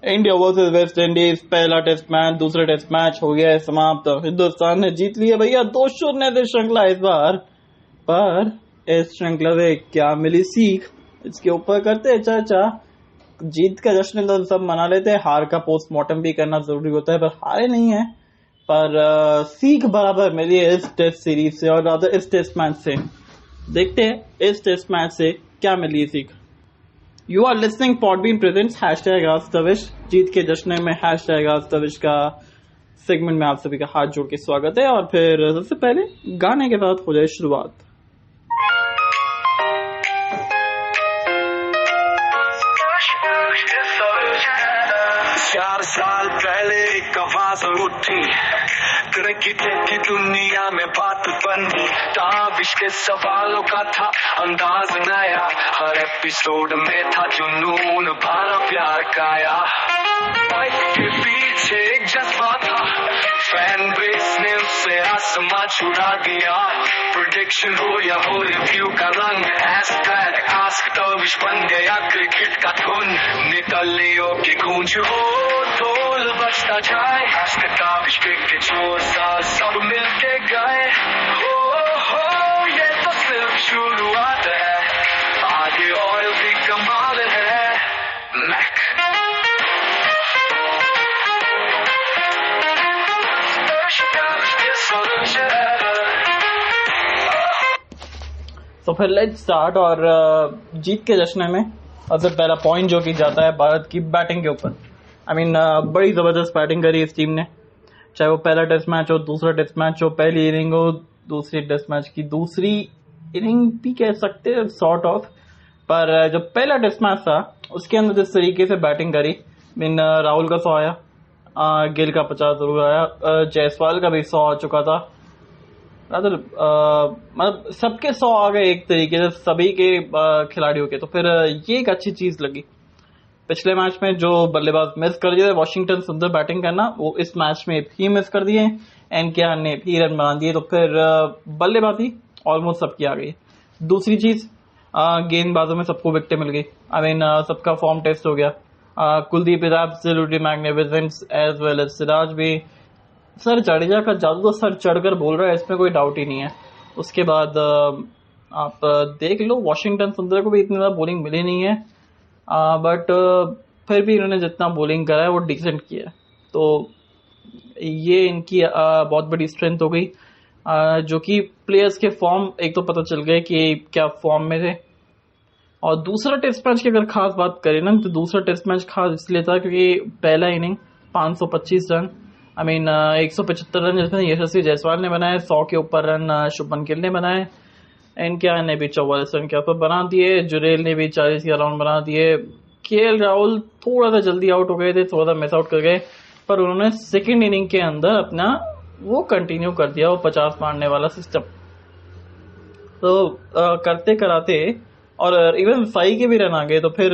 India versus West Indies पहला test match, दूसरा test match हो गया है समाप्त। हिंदुस्तान ने जीत लिया भैया 2-0 से श्रृंखला इस बार। पर इस श्रृंखला से क्या मिली सीख, इसके ऊपर करते हैं चर्चा। जीत का जश्न तो सब मना लेते हैं, हार का पोस्टमार्टम भी करना जरूरी होता है, पर हारे नहीं है। पर सीख बराबर मिली है इस टेस्ट सीरीज से, और ज्यादा इस टेस्ट मैच से। देखते हैं इस टेस्ट मैच से क्या मिली सीख। You are listening Podbean presents #AskTavish। जीत के जश्न में #AskTavish का सेगमेंट में आप सभी का हाथ जोड़ के स्वागत है। और फिर सबसे पहले गाने के साथ हो जाए शुरुआत। 4 साल पहले एक आवाज उठी, क्रिकेट की दुनिया में बात बनी। ताबिश के सवालों का था अंदाज नया, हर एपिसोड में था जुनून भरा प्यार काया। के पीछे एक जज्बा था, फैन बेस ने उससे आसमां छुड़ा दिया। प्रेडिक्शन हो या हो रिव्यू का रंग, #AskTavish बन गया क्रिकेट का धुन। निकलियों की गूंज हो, ढोल बजता जाए, #AskTavish क्रिकेट शो साल सब मिलके गए। हो ये तो सिर्फ शुरुआत है, आगे और भी कमाल है। मैक तो फिर लेट्स स्टार्ट। और जीत के जश्न में सबसे पहला पॉइंट जो कि जाता है भारत की बैटिंग के ऊपर। बड़ी जबरदस्त बैटिंग करी इस टीम ने, चाहे वो पहला टेस्ट मैच हो, दूसरा टेस्ट मैच हो, पहली इनिंग हो, दूसरी टेस्ट मैच की दूसरी इनिंग भी कह सकते हैं सॉर्ट ऑफ। पर जो पहला टेस्ट मैच था उसके अंदर जिस तरीके से बैटिंग करी, राहुल का 100 आया, गिल का 50 जरूर आया, जायसवाल का भी 100 आ चुका था। मतलब सबके 100 आ गए एक तरीके से, सभी के खिलाड़ियों के। तो फिर ये एक अच्छी चीज लगी। पिछले मैच में जो बल्लेबाज मिस कर दिए वॉशिंगटन सुंदर बैटिंग करना, वो इस मैच में भी मिस कर दिए, एनकेआर ने भी रन बना दिए। तो फिर बल्लेबाजी ऑलमोस्ट सबकी आ गई। दूसरी चीज, गेंदबाजों में सबको विकेट मिल गई। सबका फॉर्म टेस्ट हो गया। Kuldeep is absolutely magnificent as well as Siraj भी। सर जडेजा का जादू तो सर चढ़कर बोल रहा है, इसमें कोई डाउट ही नहीं है। उसके बाद आप देख लो, वॉशिंगटन सुंदर को भी इतनी ज्यादा बॉलिंग मिली नहीं है, बट फिर भी इन्होंने जितना बॉलिंग करा है वो डिसेंट किया है। तो ये इनकी बहुत बड़ी स्ट्रेंथ हो गई, जो कि प्लेयर्स के फॉर्म एक तो पता चल गए कि क्या फॉर्म में थे। और दूसरा टेस्ट मैच की अगर खास बात करें ना, तो दूसरा टेस्ट मैच खास इसलिए था क्योंकि पहला इनिंग 525 रन, 175 रन जिसमें यशस्वी जायसवाल ने बनाए, 100 के ऊपर रन शुभमन गिल ने बनाए, एनकेआर ने भी 44 रन के ऊपर बना दिए, जुरेल ने भी 40 के अराउंड बना दिए। केएल राहुल थोड़ा सा जल्दी आउट हो गए थे, थोड़ा सा मिस आउट कर गए, पर उन्होंने सेकेंड इनिंग के अंदर अपना वो कंटिन्यू कर दिया, वो 50 मारने वाला सिस्टम। तो करते कराते और इवन 5 के भी रन आ गए। तो फिर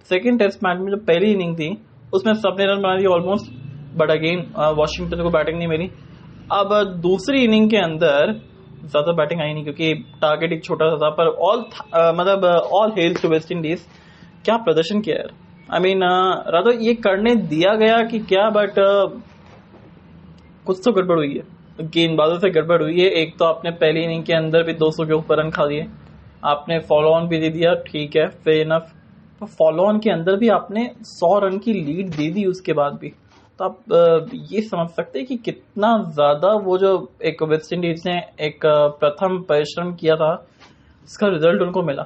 सेकेंड टेस्ट मैच में जो पहली इनिंग थी उसमें सबने रन बना दिए ऑलमोस्ट, बट अगेन वॉशिंगटन को बैटिंग नहीं मिली। अब दूसरी इनिंग के अंदर ज्यादा बैटिंग आई नहीं क्योंकि टारगेट एक छोटा सा था, पर ऑल हेल्स टू वेस्ट इंडीज। क्या प्रदर्शन किया यार। रातो ये करने दिया गया कि क्या, बट कुछ तो गड़बड़ हुई है, गेंदबाजों से गड़बड़ हुई है। एक तो आपने पहली इनिंग के अंदर भी 200 के ऊपर रन खा दिए, आपने फॉलो ऑन भी दे दिया, ठीक है फेयर इनफ। फॉलो ऑन के अंदर भी आपने 100 रन की लीड दे दी उसके बाद भी। तो आप ये समझ सकते हैं कि कितना ज्यादा वो जो एक वेस्ट इंडीज ने एक प्रथम परिश्रम किया था, इसका रिजल्ट उनको मिला।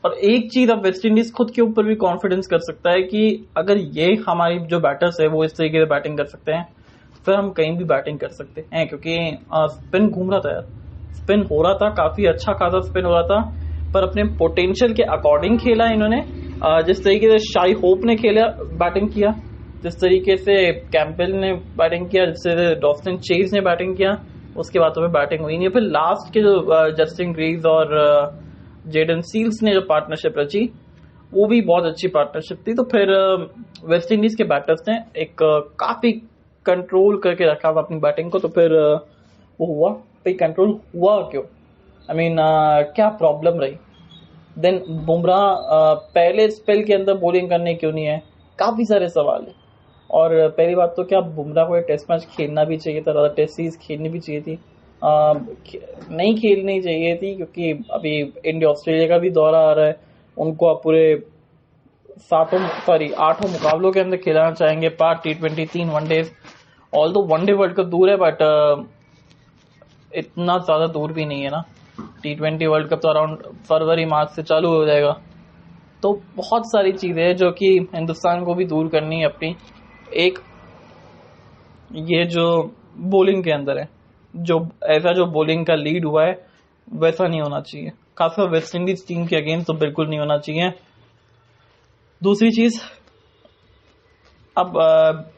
और एक चीज अब वेस्ट इंडीज खुद के ऊपर भी कॉन्फिडेंस कर सकता है कि अगर ये हमारी जो बैटर्स है वो इस तरीके से बैटिंग कर सकते हैं, फिर हम कहीं भी बैटिंग कर सकते हैं। क्योंकि स्पिन घूम रहा था यार, स्पिन हो रहा था, काफी अच्छा खासा स्पिन हो रहा था, पर अपने पोटेंशियल के अकॉर्डिंग खेला इन्होंने। जिस तरीके से शाई होप ने खेला, बैटिंग किया, जिस तरीके से कैंपबेल ने बैटिंग किया, जिस तरीके से डॉस्टिन चेज ने बैटिंग किया, उसके बाद तो बैटिंग हुई नहीं। फिर लास्ट के जो जस्टिन ग्रीव्स और जेडन सील्स ने जो पार्टनरशिप रची, वो भी बहुत अच्छी पार्टनरशिप थी। तो फिर वेस्ट इंडीज के बैटर्स ने एक काफी कंट्रोल करके रखा अपनी बैटिंग को। तो फिर वो हुआ, भाई कंट्रोल हुआ क्यों, क्या प्रॉब्लम रही। देन बुमराह पहले स्पेल के अंदर बॉलिंग करने क्यों नहीं है, काफी सारे सवाल है। और पहली बात तो क्या बुमराह को टेस्ट मैच खेलना भी चाहिए था, ज्यादा टेस्ट सीरीज खेलनी भी चाहिए थी। नहीं खेलनी चाहिए थी क्योंकि अभी इंडिया ऑस्ट्रेलिया का भी दौरा आ रहा है, उनको आप पूरे 8 मुकाबलों के अंदर खिलाना चाहेंगे, 5 T20 3 वनडे। ऑल दो वनडे वर्ल्ड कप दूर है बट इतना ज्यादा दूर भी नहीं है ना। T20 वर्ल्ड कप तो अराउंड फरवरी मार्च से चालू हो जाएगा। तो बहुत सारी चीजें हैं जो कि हिंदुस्तान को भी दूर करनी है अपनी। एक ये जो बॉलिंग के अंदर है, जो ऐसा जो बॉलिंग का लीड हुआ है वैसा नहीं होना चाहिए, खासकर वेस्ट इंडीज टीम के अगेंस्ट तो बिल्कुल नहीं होना चाहिए। दूसरी चीज, अब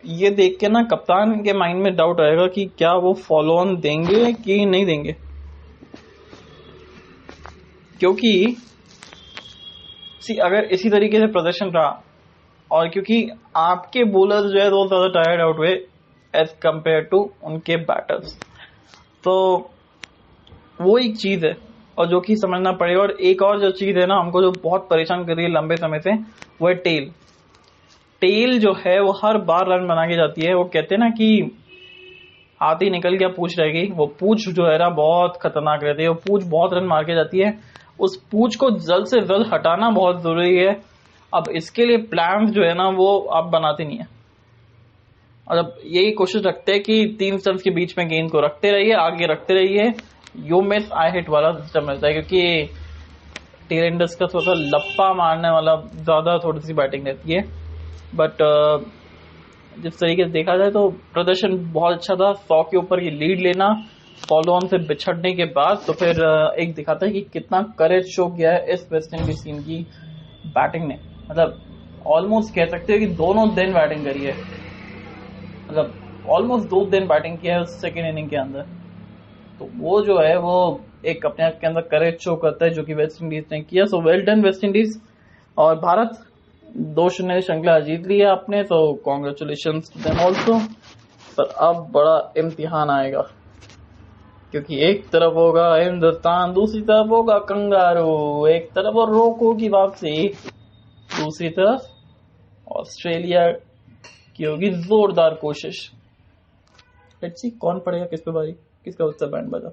ये देख के ना कप्तान के माइंड में डाउट आएगा कि क्या वो फॉलो ऑन देंगे कि नहीं देंगे, क्योंकि अगर इसी तरीके से प्रदर्शन रहा और क्योंकि आपके बॉलर्स जो है वो ज्यादा टायर्ड आउट हुए एज कंपेयर टू उनके बैटर्स, तो वो एक चीज है और जो कि समझना पड़ेगा। और एक और जो चीज है ना हमको जो बहुत परेशान कर रही है लंबे समय से, वो है टेल जो है वो हर बार रन बना के जाती है। वो कहते हैं ना कि हाथी निकल गया पूंछ रह गई, वो पूंछ जो है ना बहुत खतरनाक रहती है, वो पूंछ बहुत रन मार के जाती है। उस पूंछ को जल्द से जल्द हटाना बहुत जरूरी है। अब इसके लिए प्लान जो है ना वो आप बनाते नहीं है, और अब यही कोशिश रखते हैं कि 3 स्टंप्स के बीच में गेंद को रखते रहिए, आगे रखते रहिए, यू मिस आई हिट वाला सिस्टम रहता है, क्योंकि टीरेंडस का थोड़ा सा लप्पा मारने वाला ज्यादा थोड़ी सी बैटिंग रहती है। बट जिस तरीके से देखा जाए तो प्रदर्शन बहुत अच्छा था। 100 के ऊपर ये लीड लेना फॉलो ऑन से बिछड़ने के बाद, तो फिर एक दिखाता है कि कितना करेज शो किया है इस वेस्ट इंडीज टीम की बैटिंग ने। मतलब ऑलमोस्ट कह सकते हो कि दोनों दिन बैटिंग करी है, मतलब ऑलमोस्ट 2 दिन बैटिंग किया है उस सेकेंड इनिंग के अंदर। तो वो जो है वो एक अपने आप के अंदर करेज शो करता है जो कि वेस्ट इंडीज ने किया। So well done West Indies. और भारत 2-0 श्रृंखला जीत लिया आपने, तो कॉन्ग्रेचुलेशन देम ऑल्सो। पर अब बड़ा इम्तिहान आएगा, क्योंकि एक तरफ होगा हिंदुस्तान, दूसरी तरफ होगा कंगारू। एक तरफ और रोको की वापसी, दूसरी तरफ ऑस्ट्रेलिया की होगी जोरदार कोशिश। लेट्स सी कौन पड़ेगा किस पे भाई, किसका उत्तर बैंड बजा।